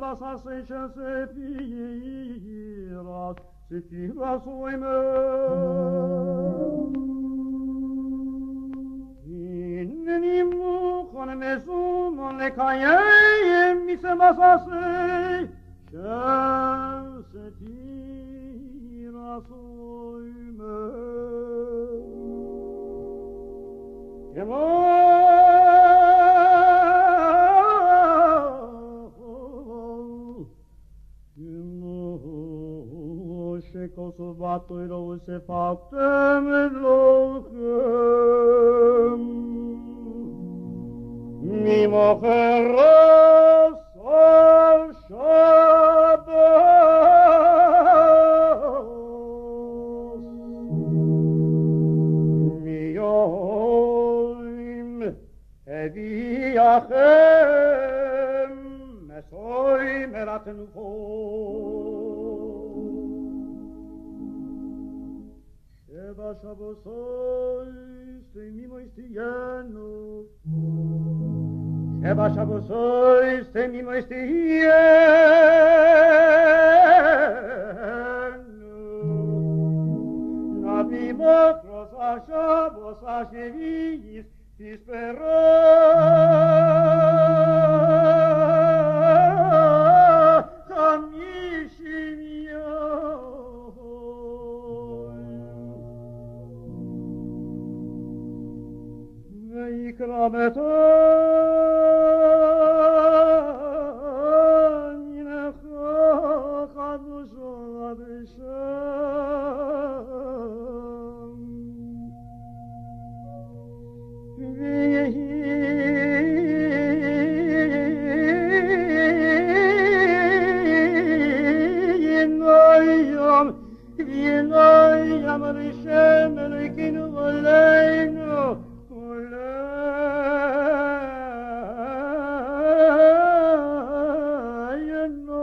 Sebasasın şesefiras, sefiras oyme. İnneni mukhon mesumon lekayem mi sebasasın şesefiras oyme. Kosovato se factem lochem mi mocheros al Shabbos mi yoim eviachem mesoi meratenu Sheba Shabbos te mimo estienu Navimo crosa Shabbos ashevis dispera No